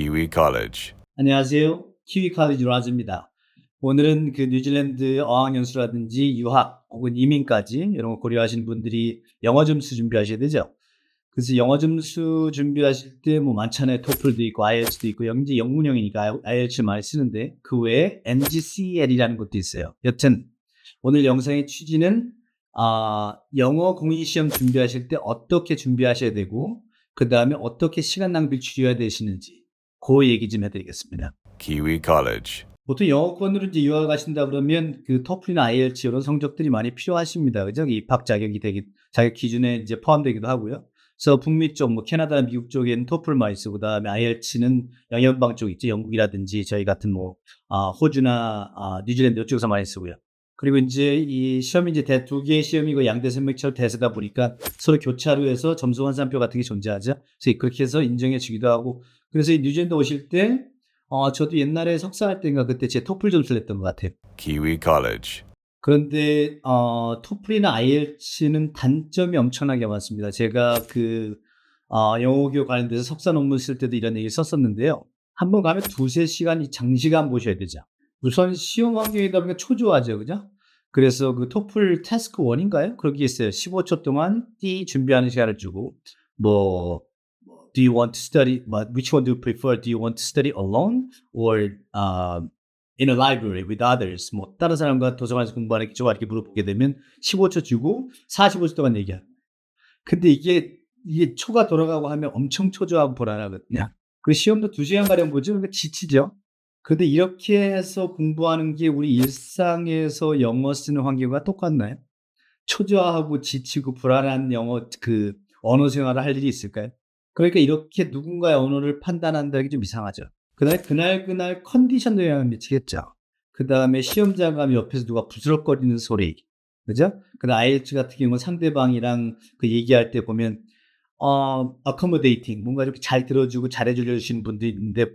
Kiwi College. 안녕하세요. 키위 칼리지 라즈입니다. 오늘은 그 뉴질랜드 어학연수라든지 유학 혹은 이민까지 이런 거 고려하시는 분들이 영어 점수 준비하셔야 되죠. 그래서 영어 점수 준비하실 때 뭐 많잖아요. 토플도 있고 IELTS도 있고 이제 영문형이니까 IELTS 많이 쓰는데 그 외에 NGCL이라는 것도 있어요. 여튼 오늘 영상의 취지는 영어 공익시험 준비하실 때 어떻게 준비하셔야 되고 그 다음에 어떻게 시간 낭비를 줄여야 되시는지 그 얘기 좀 해드리겠습니다. Kiwi College. 보통 영어권으로 이제 유학 가신다 그러면 그 토플이나 IELTS 이런 성적들이 많이 필요하십니다. 그죠? 입학 자격이 자격 기준에 이제 포함되기도 하고요. 그래서 북미 쪽, 뭐 캐나다, 미국 쪽에는 토플 많이 쓰고, 그다음에 IELTS는 영연방 쪽 있죠. 영국이라든지 저희 같은 뭐 호주나 뉴질랜드 이쪽에서 많이 쓰고요. 그리고 이제 이 시험이 이제 두 개의 시험이고 양대 산맥철 대세다 보니까 서로 교차로 해서 점수 환산표 같은 게 존재하죠. 그래서 그렇게 해서 인정해 주기도 하고, 그래서 이 뉴질랜드 오실 때 저도 옛날에 석사할 때인가 그때 제 토플 점수를 냈던 것 같아요. Kiwi College. 그런데 토플이나 IELTS는 단점이 엄청나게 많습니다. 제가 영어교육 관련돼서 석사 논문 쓸 때도 이런 얘기를 썼었는데요. 한번 가면 두세 시간이 장시간 보셔야 되죠. 우선 시험 환경이다 보니까 초조하죠, 그죠? 그래서 그 토플 태스크 1인가요? 그런 게 있어요. 15초 동안 준비하는 시간을 주고, 뭐, do you want to study, which one do you prefer? Do you want to study alone or in a library with others? 뭐 다른 사람과 도서관에서 공부하는 게 좋아 이렇게 물어보게 되면 15초 주고 45초 동안 얘기합니다. 근데 이게 초가 돌아가고 하면 엄청 초조하고 불안하거든요. 그 시험도 2시간 가량 보죠. 그러니까 지치죠. 근데 이렇게 해서 공부하는 게 우리 일상에서 영어 쓰는 환경과 똑같나요? 초조하고 지치고 불안한 영어 언어 생활을 할 일이 있을까요? 그러니까 이렇게 누군가의 언어를 판단한다는 게 좀 이상하죠. 그날 컨디션도 영향을 미치겠죠. 그다음에 시험장감 옆에서 누가 부스럭거리는 소리. 그죠? 그다음 IELTS 같은 경우는 상대방이랑 그 얘기할 때 보면 accommodating 뭔가 이렇게 잘 들어주고 잘해 주시는 분도 있는데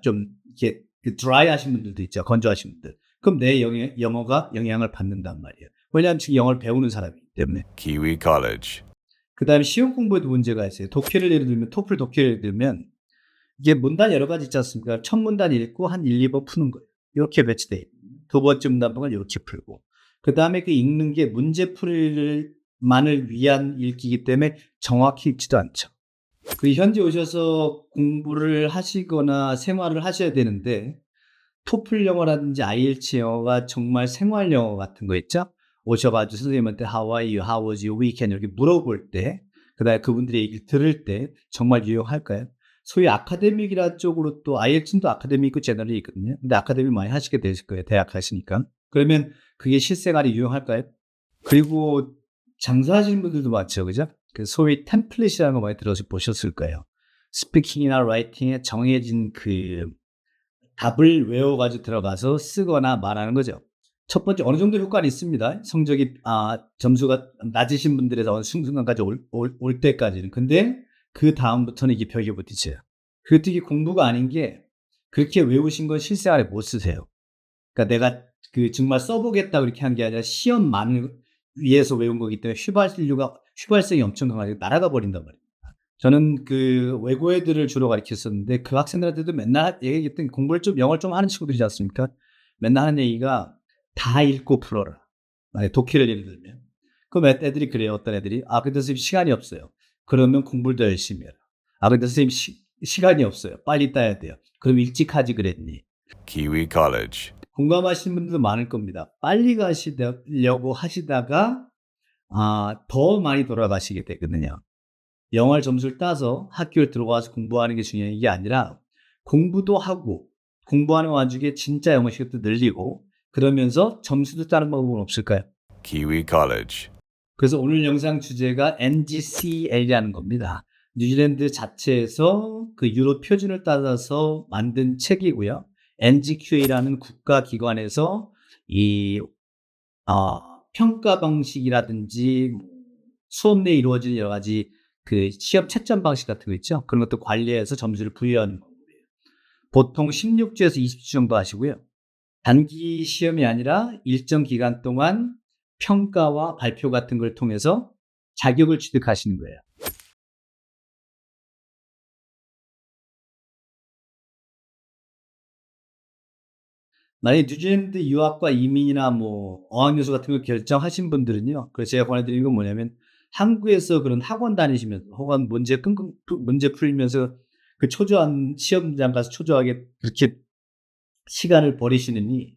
좀 이렇게 드라이하신 분들도 있죠. 건조하신 분들. 그럼 내 영어가 영향을 받는단 말이에요. 왜냐하면 지금 영어를 배우는 사람이기 때문에. Kiwi College. 그다음에 시험 공부에도 문제가 있어요. 독해를 예를 들면 토플 독해를 예를 들면 이게 문단 여러 가지 있지 않습니까? 첫 문단 읽고 한 1-2번 푸는 거예요. 이렇게 배치돼 있고 두 번째 문단방을 이렇게 풀고 그다음에 그 읽는 게 문제풀이만을 위한 읽기이기 때문에 정확히 읽지도 않죠. 현지 오셔서 공부를 하시거나 생활을 하셔야 되는데 토플 영어라든지 IELTS 영어가 정말 생활 영어 같은 거 있죠? 오셔가지고 선생님한테 How are you? How was your weekend? 이렇게 물어볼 때, 그다음에 그분들의 얘기를 들을 때 정말 유용할까요? 소위 아카데믹이라 쪽으로 또 IELTS는 또 아카데믹 있고 제너럴이 있거든요. 근데 아카데믹 많이 하시게 되실 거예요. 대학 가시니까. 그러면 그게 실생활에 유용할까요? 그리고 장사하시는 분들도 많죠. 그죠? 그 소위 템플릿이라는 거 많이 보셨을 거예요. 스피킹이나 라이팅에 정해진 답을 외워가지고 들어가서 쓰거나 말하는 거죠. 첫 번째 어느 정도 효과는 있습니다. 성적이 점수가 낮으신 분들에서 어느 순간까지 올 때까지는. 근데 그 다음부터는 이게 벽에 부딪혀요. 그것도 이게 공부가 아닌 게 그렇게 외우신 건 실생활에 못 쓰세요. 그러니까 내가 정말 써보겠다 그렇게 한 게 아니라 시험만을 위해서 외운 거기 때문에 휘발성이 엄청 강하게 날아가 버린단 말이에요. 저는 외고 애들을 주로 가르쳤었는데 그 학생들한테도 맨날 얘기했던 영어를 좀 하는 친구들이지 않습니까? 맨날 하는 얘기가 다 읽고 풀어라. 만약에 독해를 예를 들면. 그럼 애들이 그래요. 어떤 애들이. 근데 선생님 시간이 없어요. 그러면 공부를 더 열심히 해라. 근데 선생님 시간이 없어요. 빨리 따야 돼요. 그럼 일찍 하지 그랬니? Kiwi College. 공감하시는 분들도 많을 겁니다. 빨리 가시려고 하시다가 더 많이 돌아가시게 되거든요. 영어를 점수를 따서 학교에 들어가서 공부하는 게 중요한 게 아니라 공부도 하고 공부하는 와중에 진짜 영어 실력도 늘리고 그러면서 점수도 따는 방법은 없을까요? Kiwi College. 그래서 오늘 영상 주제가 NGCL이라는 겁니다. 뉴질랜드 자체에서 그 유로 표준을 따라서 만든 책이고요. NGQA라는 국가기관에서 평가 방식이라든지 수업 내에 이루어지는 여러 가지 시험 채점 방식 같은 거 있죠. 그런 것도 관리해서 점수를 부여하는 거고요. 보통 16주에서 20주 정도 하시고요. 단기 시험이 아니라 일정 기간 동안 평가와 발표 같은 걸 통해서 자격을 취득하시는 거예요. 만약에 뉴질랜드 유학과 이민이나 뭐 어학연수 같은 걸 결정하신 분들은요. 그래서 제가 권해드리는 건 뭐냐면 한국에서 그런 학원 다니시면서 혹은 문제 풀면서 그 초조한 시험장 가서 초조하게 그렇게 시간을 버리시느니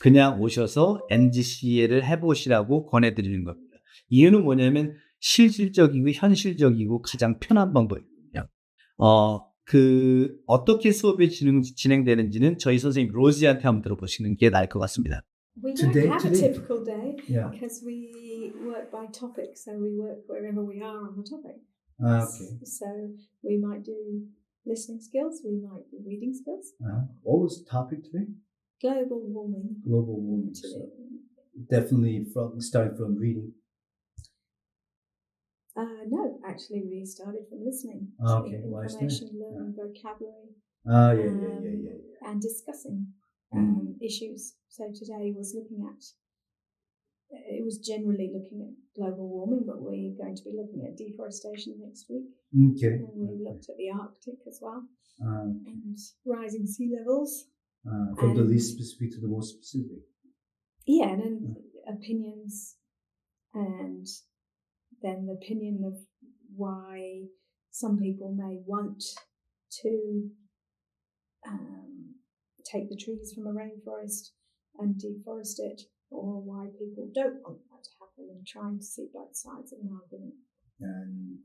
그냥 오셔서 NGCA를 해보시라고 권해드리는 겁니다. 이유는 뭐냐면 실질적이고 현실적이고 가장 편한 방법이거든요. 어떻게 수업이 진행되는지는 저희 선생님 로지한테 한번 들어보시는 게 나을 것 같습니다. We don't have a today. typical day Yeah. because we work by topic, so we work wherever we are on the topic. Okay. So we might do listening skills, we might do reading skills. What was the topic today? Global warming. Global warming. Today. Definitely starting from reading. No, actually we started from listening. Okay. Information, learning, vocabulary. Yeah. And discussing issues. So today was it was generally looking at global warming, but we're going to be looking at deforestation next week. Okay. And we looked at the Arctic as well, Okay. and rising sea levels. From the least specific to the most specific. Yeah, and then opinions, and then the opinion of why some people may want to take the trees from a rainforest and deforest it, or why people don't want that to happen, and trying to see both sides of an argument. And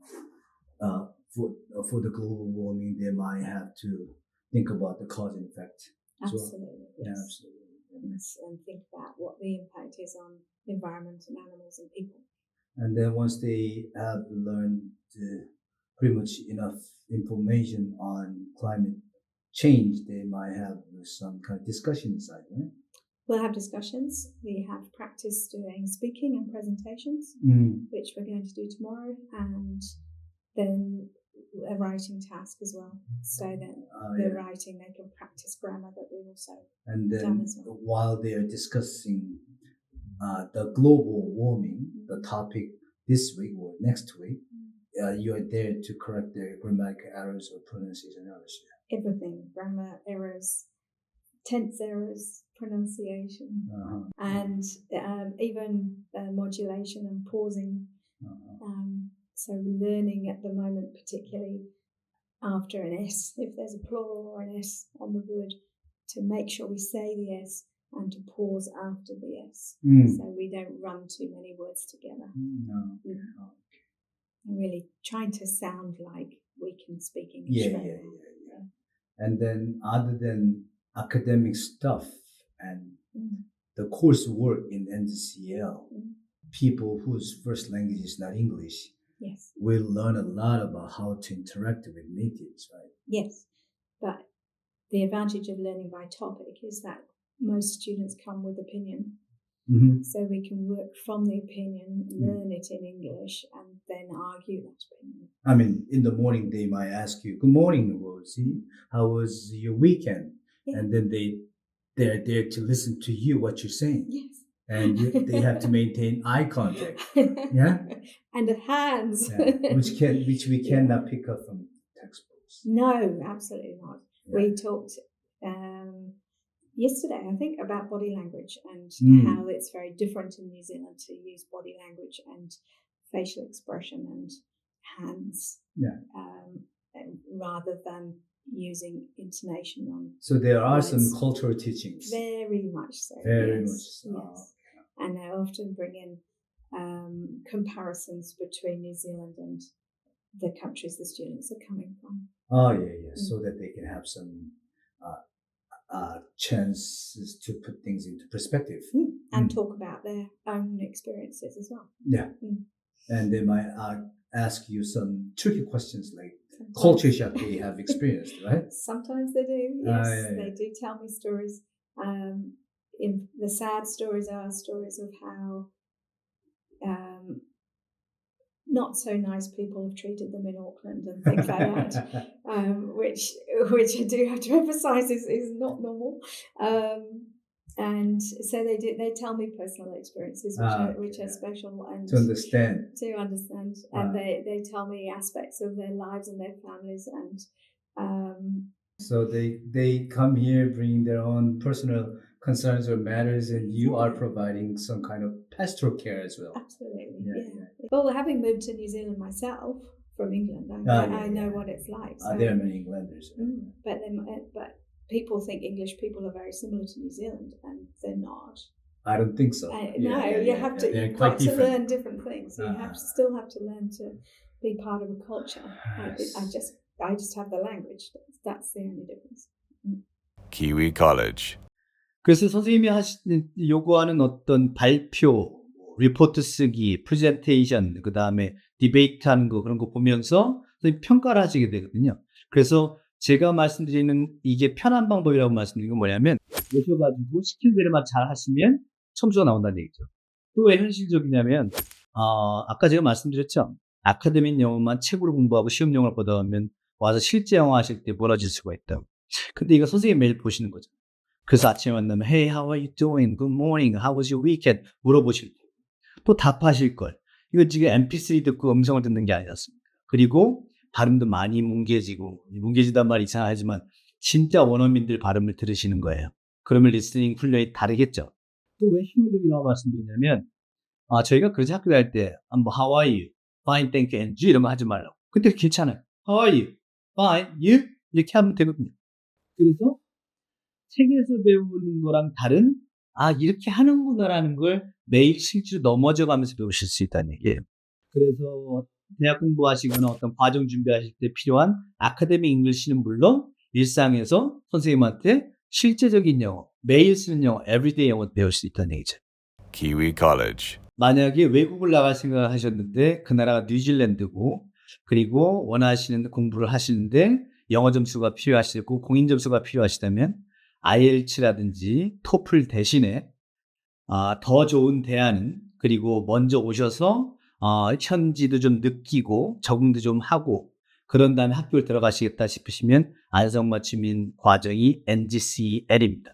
for the global warming, they might have to think about the cause and effect. Absolutely, well. yes. Yeah, absolutely. Yes, and think about what the impact is on the environment and animals and people. And then once they have learned pretty much enough information on climate change, they might have some kind of discussion inside, right? We'll have discussions. We have practice doing speaking and presentations, which we're going to do tomorrow, and then a writing task as well. So that they're writing, they can practice grammar that we've also and then done as well. While they are discussing the global warming, the topic this week or next week, you are there to correct their grammatical errors or pronunciation errors. Everything, grammar errors, tense errors, pronunciation, and even modulation and pausing. So learning at the moment, particularly after an S, if there's a plural or an S on the word, to make sure we say the S and to pause after the S, so we don't run too many words together. Really trying to sound like we can speak English. Yeah. And then other than academic stuff and the coursework in NCCL, people whose first language is not English will learn a lot about how to interact with natives, right? Yes, but the advantage of learning by topic is that most students come with opinion. So we can work from the opinion, learn it in English, and then argue that opinion. I mean, in the morning, they might ask you, "Good morning, Rosie. How was your weekend?" Yeah. And then they're there to listen to you, what you're saying. Yes. And they have to maintain eye contact. Yeah? And the hands. Which we cannot pick up from textbooks. No, absolutely not. Yeah. We talked yesterday, I think, about body language and how it's very different in New Zealand to use body language and facial expression and hands rather than using intonation on. So there are words. some cultural teachings. Very much so. Very much so. Yes. And I often bring in comparisons between New Zealand and the countries the students are coming from. Oh, yeah. So that they can have some chances to put things into perspective. And talk about their own experiences as well. Yeah. And they might ask you some tricky questions like culture shock they have experienced, right? Sometimes they do, yes. They do tell me stories. In the sad stories are stories of how not so nice people have treated them in Auckland and things like that, which I do have to emphasise is not normal. And so they tell me personal experiences which are special and to understand. And they tell me aspects of their lives and their families and so they come here bringing their own personal concerns or matters, and you are providing some kind of pastoral care as well. Absolutely, Yeah, yeah. Well, having moved to New Zealand myself from England, I know what it's like. So, There are many Englanders. but people think English people are very similar to New Zealand, and they're not. I don't think so. You have to. They're You've quite got to different. learn different things. You still have to learn to be part of a culture. I just have the language. That's the only difference. Kiwi College. 그래서 선생님이 요구하는 어떤 발표, 리포트 쓰기, 프레젠테이션, 그 다음에 디베이트 하는 거, 그런 거 보면서 선생님 평가를 하시게 되거든요. 그래서 제가 말씀드리는 이게 편한 방법이라고 말씀드리는 건 뭐냐면, 오셔가지고 시킨 대로만 잘 하시면 첨수가 나온다는 얘기죠. 또 왜 현실적이냐면, 아까 제가 말씀드렸죠. 아카데믹 영어만 책으로 공부하고 시험 영어를 보다 보면 와서 실제 영어 하실 때 멀어질 수가 있다고. 근데 이거 선생님 매일 보시는 거죠. 그래서 아침에 만나면 Hey, how are you doing? Good morning. How was your weekend? 물어보실 때. 또 답하실 걸. 이거 지금 MP3 듣고 음성을 듣는 게 아니었습니다. 그리고 발음도 많이 뭉개지단 말이 이상하지만 진짜 원어민들 발음을 들으시는 거예요. 그러면 리스닝 훈련이 다르겠죠. 또 왜 실용적이라고 말씀드리냐면 저희가 그래서 학교 다닐 때 뭐 How are you? Fine, thank you, and you 이런 거 하지 말라고. 근데 괜찮아요. How are you? Fine, you? 이렇게 하면 되거든요. 그래서 책에서 배우는 거랑 다른 이렇게 하는구나라는 걸 매일 실제로 넘어져 가면서 배우실 수 있다는 얘기예요. 그래서 대학 공부하시거나 어떤 과정 준비하실 때 필요한 아카데믹 잉글리시는 물론 일상에서 선생님한테 실제적인 영어, 매일 쓰는 영어, 에브리데이 영어 배울 수 있다는 얘기죠. Kiwi College. 만약에 외국을 나갈 생각을 하셨는데 그 나라가 뉴질랜드고 그리고 원하시는 공부를 하시는데 영어 점수가 필요하시고 공인 점수가 필요하시다면 IELTS라든지 토플 대신에 더 좋은 대안은 그리고 먼저 오셔서 현지도 좀 느끼고 적응도 좀 하고 그런 다음에 학교를 들어가시겠다 싶으시면 안성맞춤인 과정이 NGCL입니다.